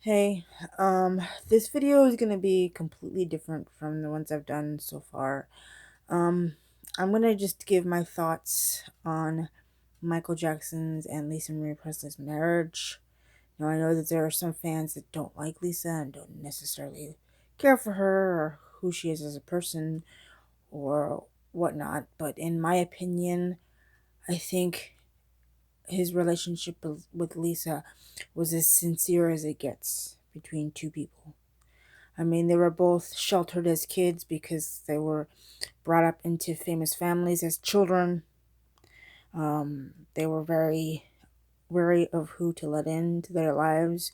Hey, this video is gonna be completely different from the ones I've done so far. Um, I'm gonna just give my thoughts on Michael Jackson's and Lisa Marie Presley's marriage. Now, I know that there are some fans that don't like Lisa and don't necessarily care for her or who she is as a person or whatnot, but in my opinion, I think his relationship with Lisa was as sincere as it gets between two people. I mean, they were both sheltered as kids because they were brought up into famous families as children. They were very wary of who to let into their lives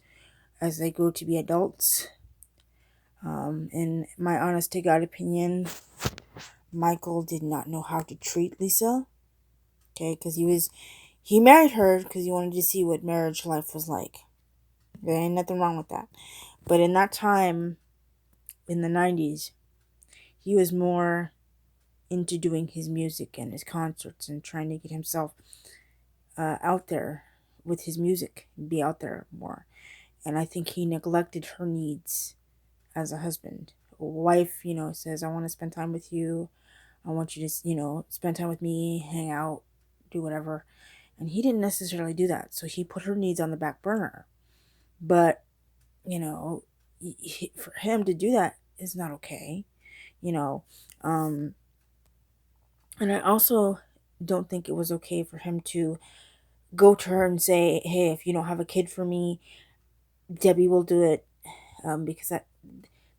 as they grew to be adults. In my honest to God opinion, Michael did not know how to treat Lisa. Okay, because he married her because he wanted to see what marriage life was like. There ain't nothing wrong with that. But in that time, in the 90s, he was more into doing his music and his concerts and trying to get himself out there with his music and be out there more. And I think he neglected her needs as a husband. A wife, says, I want to spend time with you. I want you to, spend time with me, hang out, do whatever. And he didn't necessarily do that. So he put her needs on the back burner. But, you know, for him to do that is not okay. You know, um, and I also don't think it was okay for him to go to her and say, "Hey, if you don't have a kid for me, Debbie will do it." Because that,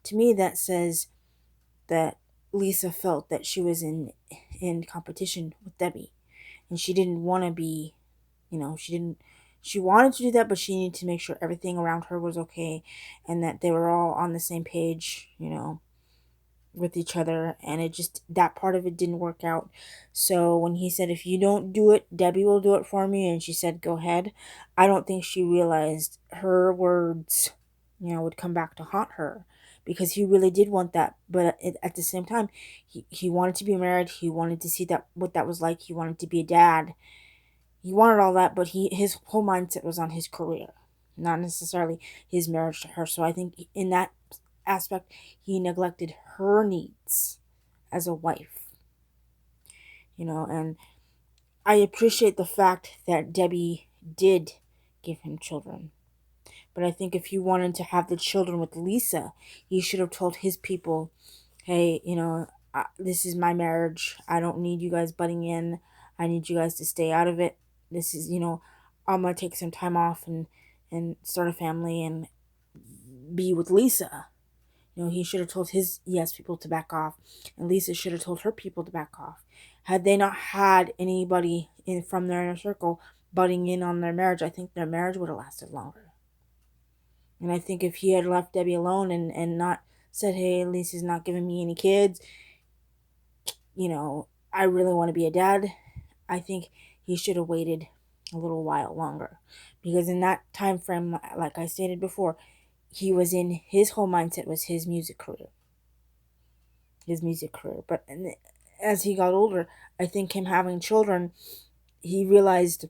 to me, that says that Lisa felt that she was in competition with Debbie, and she didn't want to be, she didn't. She wanted to do that, but she needed to make sure everything around her was okay, and that they were all on the same page. With each other, and it just, that part of it didn't work out. So when he said, if you don't do it, Debbie will do it for me, and she said, go ahead, I don't think she realized her words would come back to haunt her, because he really did want that. But at the same time, he wanted to be married, he wanted to see that, what that was like, he wanted to be a dad, he wanted all that, but his whole mindset was on his career, not necessarily his marriage to her. So I think in that aspect, he neglected her needs as a wife, and I appreciate the fact that Debbie did give him children. But I think if he wanted to have the children with Lisa, he should have told his people, hey, this is my marriage. I don't need you guys butting in. I need you guys to stay out of it. This is, I'm going to take some time off and start a family and be with Lisa. He should have told his yes people to back off, and Lisa should have told her people to back off. Had they not had anybody in from their inner circle butting in on their marriage, I think their marriage would have lasted longer. And I think if he had left Debbie alone and not said, hey, Lisa's not giving me any kids, I really want to be a dad, I think he should have waited a little while longer. Because in that time frame, like I stated before, he was in, his whole mindset was his music career. But as he got older, I think him having children, he realized,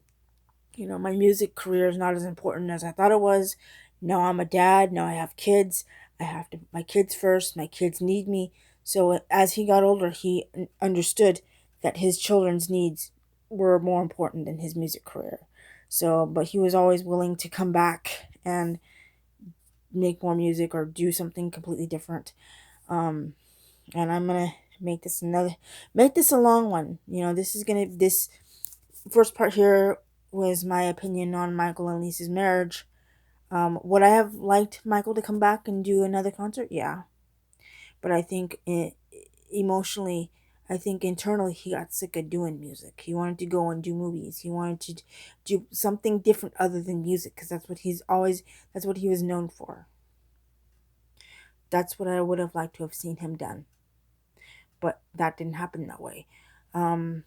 my music career is not as important as I thought it was. Now I'm a dad. Now I have kids. I have to, my kids first. My kids need me. So as he got older, he understood that his children's needs were more important than his music career. So, but he was always willing to come back and make more music or do something completely different. Um, and I'm gonna make this a long one. This first part here was my opinion on Michael and Lisa's marriage. Would I have liked Michael to come back and do another concert? Yeah, but I think emotionally, I think internally he got sick of doing music. He wanted to go and do movies. He wanted to do something different other than music, because that's what he was known for. That's what I would have liked to have seen him done, but that didn't happen that way. Um,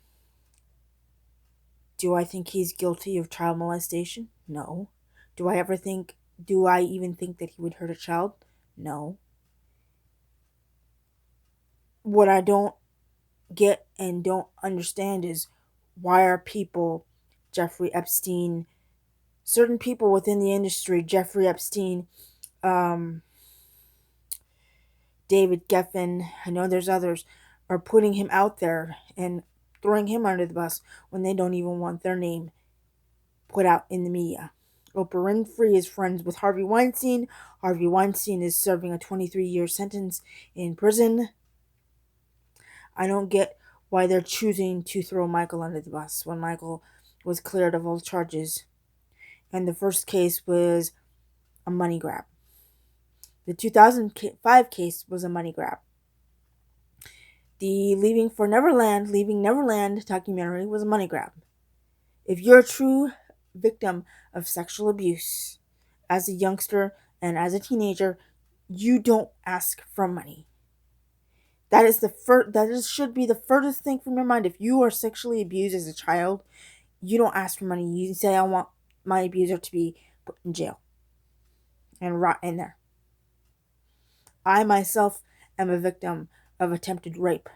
do I think he's guilty of child molestation? No. Do I even think that he would hurt a child? No. What I don't get and don't understand is, why are people, Jeffrey Epstein, certain people within the industry, Jeffrey Epstein, David Geffen, I know there's others, are putting him out there and throwing him under the bus when they don't even want their name put out in the media. Oprah Winfrey is friends with Harvey Weinstein. Harvey Weinstein is serving a 23-year sentence in prison. I don't get why they're choosing to throw Michael under the bus when Michael was cleared of all charges. And the first case was a money grab. The 2005 case was a money grab. The Leaving Neverland documentary was a money grab. If you're a true victim of sexual abuse as a youngster and as a teenager, you don't ask for money. Should be the furthest thing from your mind. If you are sexually abused as a child, you don't ask for money. You say, I want my abuser to be put in jail and rot in there. I myself am a victim of attempted rape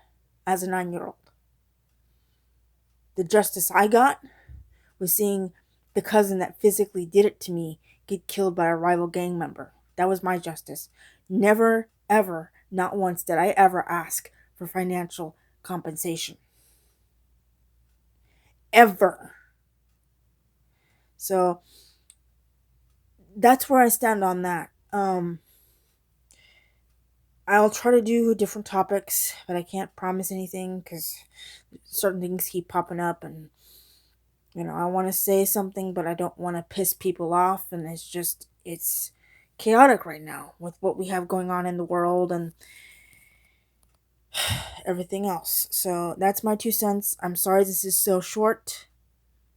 as a 9-year-old. The justice I got was seeing the cousin that physically did it to me get killed by a rival gang member. That was my justice. Never, ever, not once did I ever ask for financial compensation. Ever. So that's where I stand on that. I'll try to do different topics, but I can't promise anything because certain things keep popping up, and I want to say something, but I don't want to piss people off, and it's chaotic right now with what we have going on in the world and everything else. So that's my 2 cents. I'm sorry this is so short,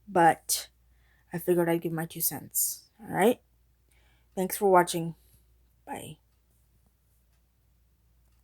but I figured I'd give my 2 cents. All right? Thanks for watching. Bye.